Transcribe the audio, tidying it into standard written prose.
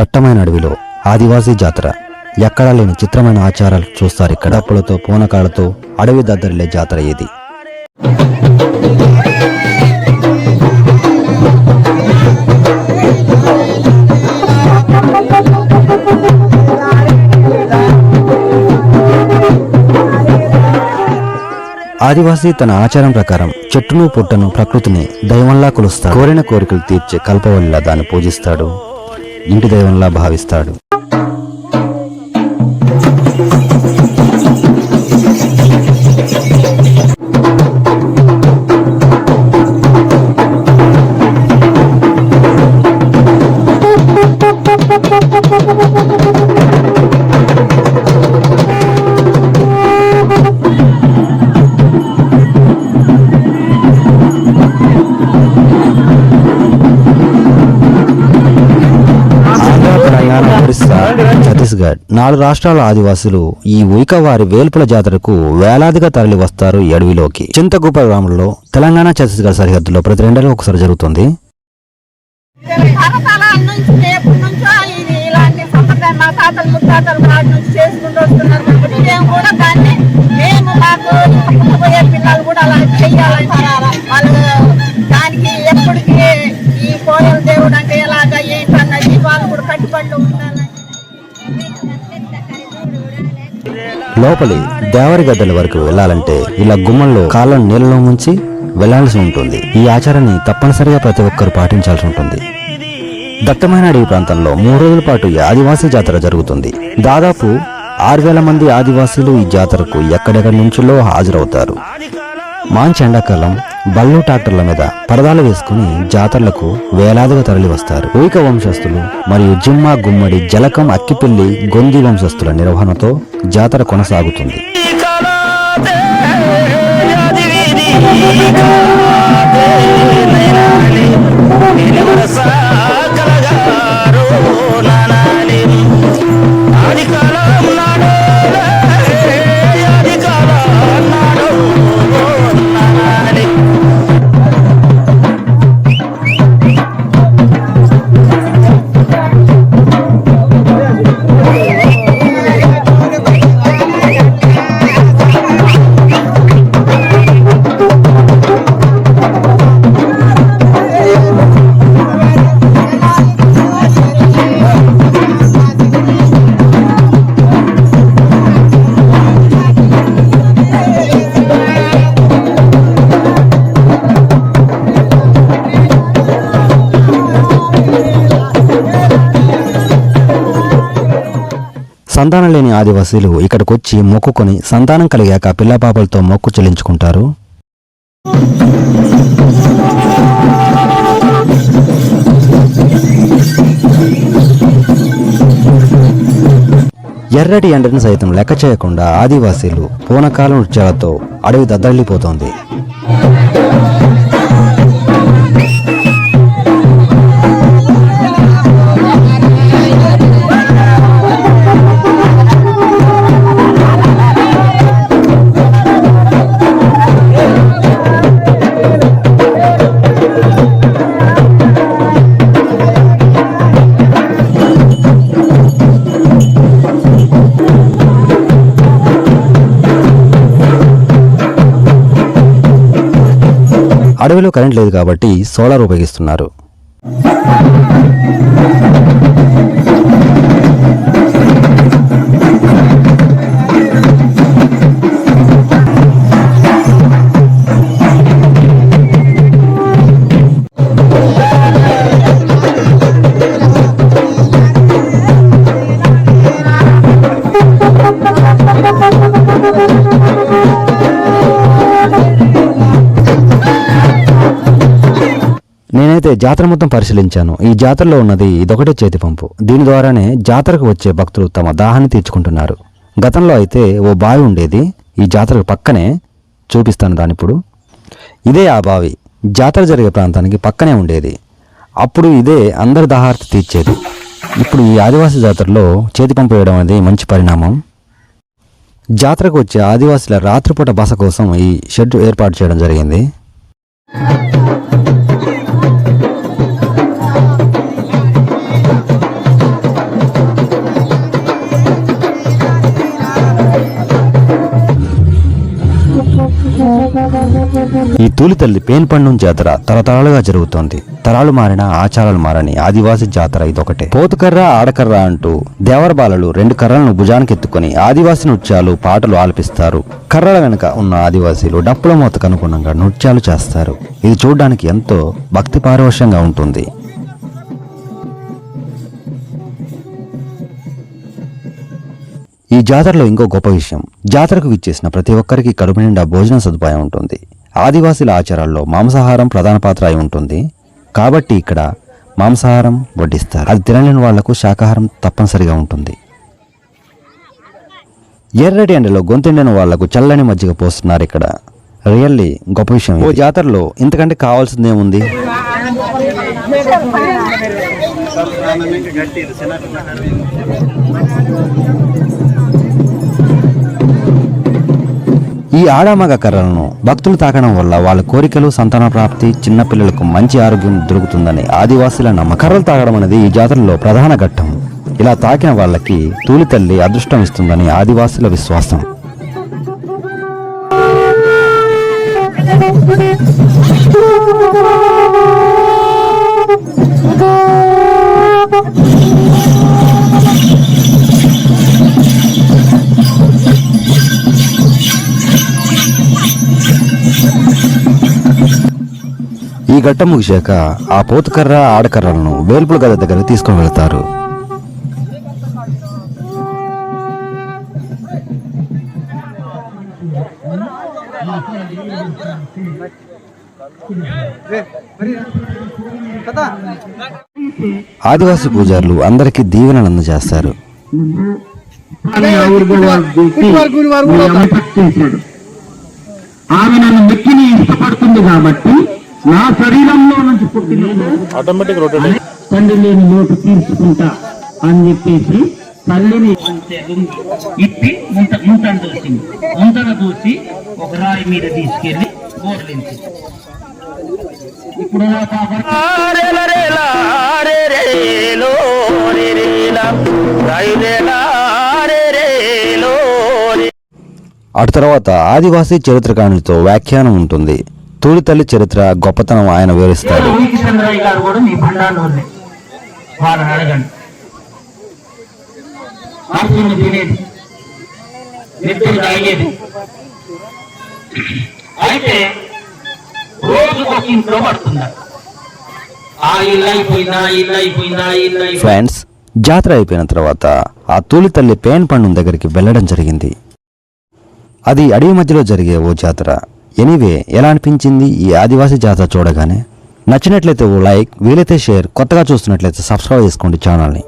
దట్టమైన అడవిలో ఆదివాసీ జాతర. ఎక్కడా లేని చిత్రమైన ఆచారాలు చూస్తారు ఇక్కడ. డప్పులతో పూనకాలతో అడవి దద్దరిల్లే జాతర ఇది. ఆదివాసీ తన ఆచారం ప్రకారం చెట్టును పుట్టను ప్రకృతిని దైవంలా కొలుస్తాడు. కోరిన కోరికలు తీర్చే కల్పవల్లిలా దాన్ని పూజిస్తాడు, ఇంటి దైవంలా భావిస్తాడు. ఛత్తీస్గఢ్ 4 రాష్ట్రాల ఆదివాసులు ఈ ఉయికవారి వేల్పుల జాతరకు వేలాదిగా తరలి వస్తారు ఈ అడవిలోకి. చింతగుప్ప గ్రామంలో తెలంగాణ ఛత్తీస్గఢ్ సరిహద్దులో ప్రతి 2 ఏళ్ళకి ఒకసారి జరుగుతుంది. లోపలి దేవరి గద్దెల వరకు వెళ్లాలంటే ఇలా గుమ్మంలో కాళ్ళను నీళ్ళలో ముంచి వెళ్లాల్సి ఉంటుంది. ఈ ఆచారాన్ని తప్పనిసరిగా ప్రతి ఒక్కరు పాటించాల్సి ఉంటుంది. దట్టమైన అడవి ప్రాంతంలో 3 రోజుల పాటు ఈ ఆదివాసీ జాతర జరుగుతుంది. దాదాపు 6,000 మంది ఆదివాసీలు ఈ జాతరకు ఎక్కడెక్కడి నుంచిలో హాజరవుతారు. మంచి ఎండాకాలం బళ్ళు ట్రాక్టర్ల మీద పరదాలు వేసుకుని జాతరలకు వేలాదిగా తరలి వస్తారు. ఉయిక వంశస్థులు మరియు జిమ్మా, గుమ్మడి, జలకం, అక్కిపిల్లి, గొంది వంశస్థుల నిర్వహణతో జాతర కొనసాగుతుంది. సంతానం లేని ఆదివాసీలు ఇక్కడికొచ్చి మొక్కుకొని సంతానం కలిగాక పిల్లపాపలతో మొక్కు చెల్లించుకుంటారు. ఎర్రటి ఎండను సైతం లెక్క చేయకుండా ఆదివాసీలు పూనకాల నృత్యాలతో అడవి దద్దరిల్లిపోతోంది. అడవిలో కరెంట్ లేదు కాబట్టి సోలార్ ఉపయోగిస్తున్నారు. నేనైతే జాతర మొత్తం పరిశీలించాను. ఈ జాతరలో ఉన్నది ఇదొకటే చేతి పంపు. దీని ద్వారానే జాతరకు వచ్చే భక్తులు తమ దాహాన్ని తీర్చుకుంటున్నారు. గతంలో అయితే ఓ బావి ఉండేది ఈ జాతరకు పక్కనే. చూపిస్తాను దాని. ఇప్పుడు ఇదే ఆ బావి. జాతర జరిగే ప్రాంతానికి పక్కనే ఉండేది. అప్పుడు ఇదే అందరి దాహార్తి తీర్చేది. ఇప్పుడు ఈ ఆదివాసీ జాతరలో చేతి పంపు వేయడం అనేది మంచి పరిణామం. జాతరకు వచ్చే ఆదివాసీల రాత్రిపూట బస కోసం ఈ షెడ్ ఏర్పాటు చేయడం జరిగింది. ఈ తూలితల్లి పేన్ పండు జాతర తరతరాలుగా జరుగుతోంది. తరాలు మారినా ఆచారాలు మారని ఆదివాసీ జాతర ఇదొకటే. పోతుకర్ర ఆడకర్ర అంటూ దేవర బాలలు 2 కర్రలను భుజానికి ఎత్తుకొని ఆదివాసీ నృత్యాలు పాటలు ఆలపిస్తారు. కర్రల వెనుక ఉన్న ఆదివాసీలు డప్పుల మోతకు అనుగుణంగా నృత్యాలు చేస్తారు. ఇది చూడడానికి ఎంతో భక్తి పారవశ్యంగా ఉంటుంది. ఈ జాతరలో ఇంకో గొప్ప విషయం, జాతరకు విచ్చేసిన ప్రతి ఒక్కరికి కడుపు నిండా భోజన సదుపాయం ఉంటుంది. ఆదివాసీల ఆచారాల్లో మాంసాహారం ప్రధాన పాత్ర అయి ఉంటుంది. కాబట్టి ఇక్కడ మాంసాహారం వడ్డిస్తారు. అది తినలేని వాళ్లకు శాకాహారం తప్పనిసరిగా ఉంటుంది. ఎర్రటి ఎండలో గొంతెండిన వాళ్లకు చల్లని మజ్జిగ పోస్తున్నారు ఇక్కడ. రియల్లీ గొప్ప విషయం. ఓ జాతరలో ఇంతకంటే కావాల్సిందేముంది? ఈ ఆడామగ కర్రలను భక్తులు తాకడం వల్ల వాళ్ళ కోరికలు, సంతాన ప్రాప్తి, చిన్నపిల్లలకు మంచి ఆరోగ్యం దొరుకుతుందని ఆదివాసీల నమ్మకం. కర్రలు తాగడం అనేది ఈ జాతరలో ప్రధాన ఘట్టం. ఇలా తాకిన వాళ్ళకి తూలితల్లి అదృష్టం ఇస్తుందని ఆదివాసీల విశ్వాసం. ఈ ఘట్టం ముగిశాక ఆ పోతుకర్ర ఆడకర్రలను వేల్పుల గద దగ్గర తీసుకుని వెళ్తారు. ఆదివాసీ పూజారులు అందరికీ దీవెనలు అందజేస్తారు. ఆమె నన్ను మెక్కిని ఇష్టపడుతుంది కాబట్టి నా శరీరంలో నుంచి పుట్టిన తండ్రి లేని లోటు తీర్చుకుంటా అని చెప్పేసి తల్లిని ఇప్పి ముంతను దూసింది. ముంతను దూసి ఒక రాయి మీద తీసుకెళ్లి గోడలించి ఇప్పుడు అటు తర్వాత ఆదివాసీ చరిత్రకారునితో వ్యాఖ్యానం ఉంటుంది. తూలితల్లి చరిత్ర గొప్పతనం ఆయన వివరిస్తాడు. గారు కూడా మీ బండాలోనే వాళ్ళని అడగండి. ఆర్పుని తినేది, నిద్రలు తాగేది. అయితే రోజుకు ఒక ఇంట్లో పడుతుందా, ఆ ఇల్లు అయిపోయిందా, ఇల్లు అయిపోయిందా, ఇల్లు అయిపోయిందా. ఫ్రెండ్స్, జాతర అయిపోయిన తర్వాత ఆ తూలితల్లి పేన్ పండు దగ్గరికి వెళ్ళడం జరిగింది. అది అడవి మధ్యలో జరిగే ఓ జాతర. ఎనీవే, ఎలా అనిపించింది ఈ ఆదివాసీ జాతర చూడగానే? నచ్చినట్లయితే ఓ లైక్, వీలైతే షేర్, కొత్తగా చూస్తున్నట్లయితే సబ్స్క్రైబ్ చేసుకోండి ఛానల్ని.